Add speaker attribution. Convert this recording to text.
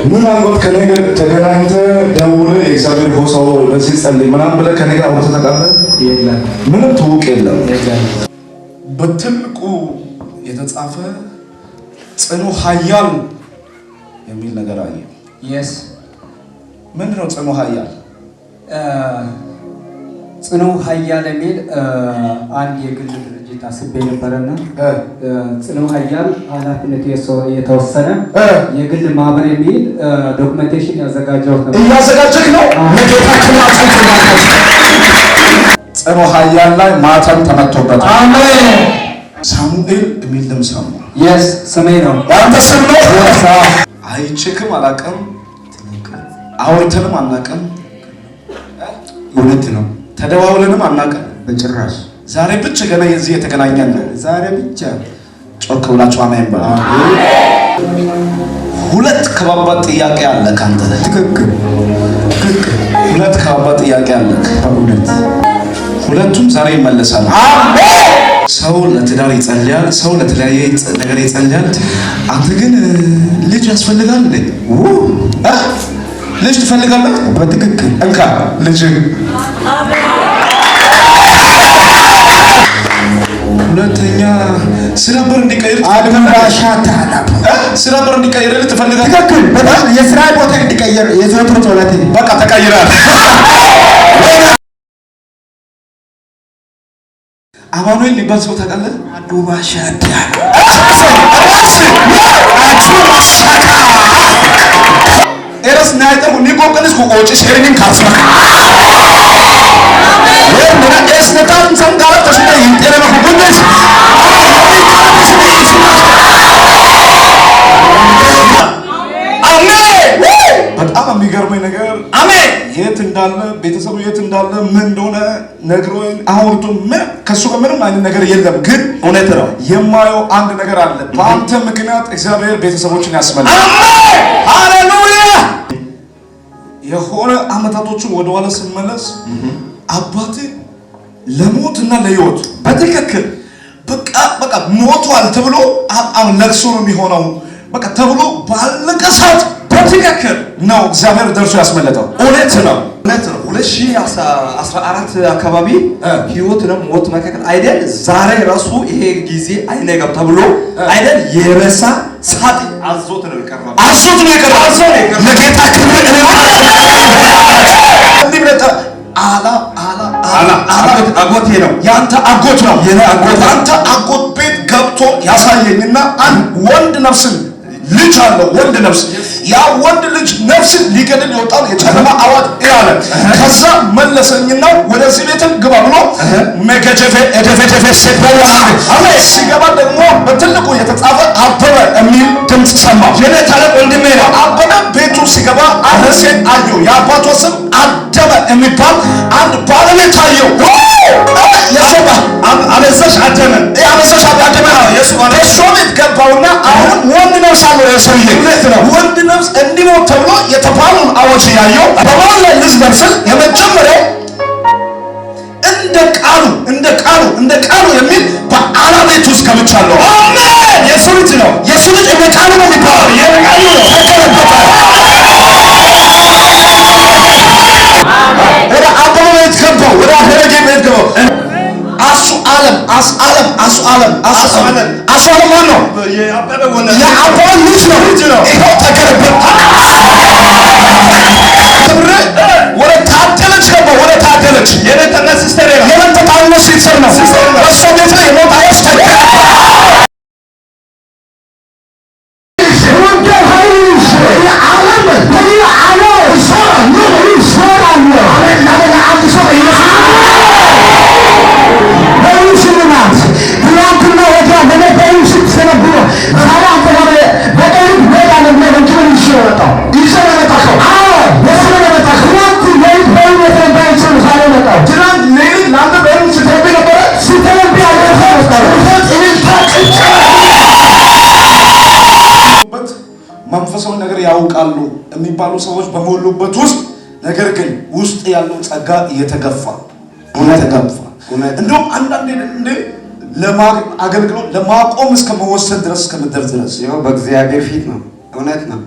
Speaker 1: ምን አልባት ከኔ ጋር ተገናኝተ ደውለ የእግዚአብሔር ሆሳው ለዚህ ጸልይ ምናምን ብለህ ከኔ ጋር አውርተህ ታውቃለህ? የለም። ምንም ትውቅ የለም። በትልቁ የተጻፈ ጽኑ ኃያል የሚል ነገር አለ።
Speaker 2: yes
Speaker 1: ምንድን ነው ጽኑ ኃያል?
Speaker 2: ጽኑ ኃያል የሚል አንድ የግል ድርጅት አስቤ ነበርና ጽኑ ኃያል ኃላፊነቱ የተወሰነ የግል ማህበር የሚል ዶክመንቴሽን ያዘጋጀው ነው።
Speaker 1: እያዘጋጀህ ነው? ለጌታችን ጽኑ ኃያል ላይ ማተም ተመቶበታል። አሜን። ሳሙኤል የሚል ደም ሰሙ።
Speaker 2: yes ስሜ ነው።
Speaker 1: ያንተ ስም ነው? አይቼክም አላውቅም፣ አውርተንም አናውቅም።
Speaker 3: እውነት ነው።
Speaker 1: ተደዋውለንም አናውቅም
Speaker 3: በጭራሽ።
Speaker 1: ዛሬ ብቻ ገና የዚህ የተገናኘን ነው።
Speaker 3: ዛሬ ብቻ
Speaker 1: ጮክ ብላችሁ አሜን በሉ። ሁለት ከባባድ ጥያቄ አለ ካንተ።
Speaker 3: ትክክል።
Speaker 1: ሁለት ከባባድ ጥያቄ አለ በእውነት። ሁለቱም ዛሬ ይመለሳሉ።
Speaker 3: አሜን።
Speaker 1: ሰው ለትዳር ይጸልያል፣ ሰው ለተለያየ ነገር ይጸልያል። አንተ ግን ልጅ ያስፈልጋል እንዴ? ልጅ ትፈልጋለህ?
Speaker 3: በትክክል
Speaker 1: እንካ ልጅ። ሁለተኛ ስራ በር እንዲቀይር ስራ በር እንዲቀይር ትፈልጋለህ?
Speaker 3: ትክክል። በጣም የስራ ቦታ እንዲቀየር የዘወትር ጸሎቴ
Speaker 1: በቃ ተቀይራል። አማኑኤል ሊባል ሰው ታውቃለህ?
Speaker 3: አዱባሻታ
Speaker 1: ኤረስ ናይተው ኒቆቅንስ ኮቆጭ ሸሪን ካስማ ወንድና ኤስነታን ሰንጋራ ተሽነ ይንጤረማ ሁንደስ በጣም የሚገርመኝ ነገር አሜን የት እንዳለ ቤተሰቡ የት እንዳለ ምን እንደሆነ ነግሮኝ አውርቶ ምን ከሱ ጋር ምንም አይነት ነገር የለም። ግን እውነት ነው የማየው አንድ ነገር አለ። በአንተ ምክንያት እግዚአብሔር ቤተሰቦችን ያስመልሳል። አሜን ሃሌሉያ። የሆነ አመታቶችን ወደ ኋላ ስመለስ አባቴ ለሞትና ለህይወት በትክክል በቃ ሞቷል ተብሎ አሁን ለቅሶ ነው የሚሆነው በቃ ተብሎ ባለቀ ሰዓት በትክክል ነው እግዚአብሔር ደርሶ ያስመለጠው። እውነት ነው
Speaker 4: 2014 አካባቢ ህይወት ነው ሞት መካከል አይደል? ዛሬ ራሱ ይሄ ጊዜ አይነጋም ተብሎ አይደል? የረሳ ሳጥ አዞት ነው የቀረበው።
Speaker 1: ለጌታ ክብር
Speaker 4: አጎቴ ነው
Speaker 1: ያንተ አጎት ነው
Speaker 4: የኔ አጎት።
Speaker 1: ያንተ አጎት ቤት ገብቶ ያሳየኝና አንድ ወንድ ነፍስን ልጅ አለው ወንድ ነፍስ ያ ወንድ ልጅ ነፍስን ሊገድል ይወጣል የጨለማ አዋጅ ያለ ከዛ መለሰኝና ወደዚህ ቤትም ግባ ብሎ መገጀፈ እደፈደፈ ሰበው አሜን ሲገባ ደግሞ በትልቁ የተጻፈ አበበ የሚል ድምጽ ሰማሁ። የኔ ታላቅ ወንድሜ ነው አበበ። ቤቱ ሲገባ አረሴን አየሁ። የአባቷ ስም አደመ የሚባል አንድ ባለቤት አየሁ። የሰባ አበዛሽ አደመ የሱ ቤት ገባውና አሁን ወንድ ነፍስ አለው የሰውዬ ወንድ ነፍስ እንዲሞት ተብሎ የተባለውን አዋጅ ያየው በማን ላይ ልጅ ነፍስን የመጀመሪያው እንደ ቃሉ የሚል በአላ ቤት ውስጥ ገብቻለሁ። አሜን። የሱ ልጅ ነው እንደ ቃሉ ነው የሚባለው የቃሉ ነው ወደ አበበ ቤት ገባው። ወደ አፈረጌ ቤት ገባው። አሱ ዓለም ማን ነው? የአበበ ልጅ ነው። ይኸው ተገረበት። ወደ ታደለች ገባው። ወደ ታደለች የነጠነ ሲስተር ነው። በእሷ ቤት ላይ የሞት አዋጅ መንፈሳዊ ነገር ያውቃሉ የሚባሉ ሰዎች በሞሉበት ውስጥ ነገር ግን ውስጥ ያለው ጸጋ እየተገፋ እንደውም አንዳንዴ እንደ አገልግሎት ለማቆም እስከ መወሰን ድረስ እስከ መደርስ ድረስ
Speaker 3: ይኸው በእግዚአብሔር ፊት ነው። እውነት ነው።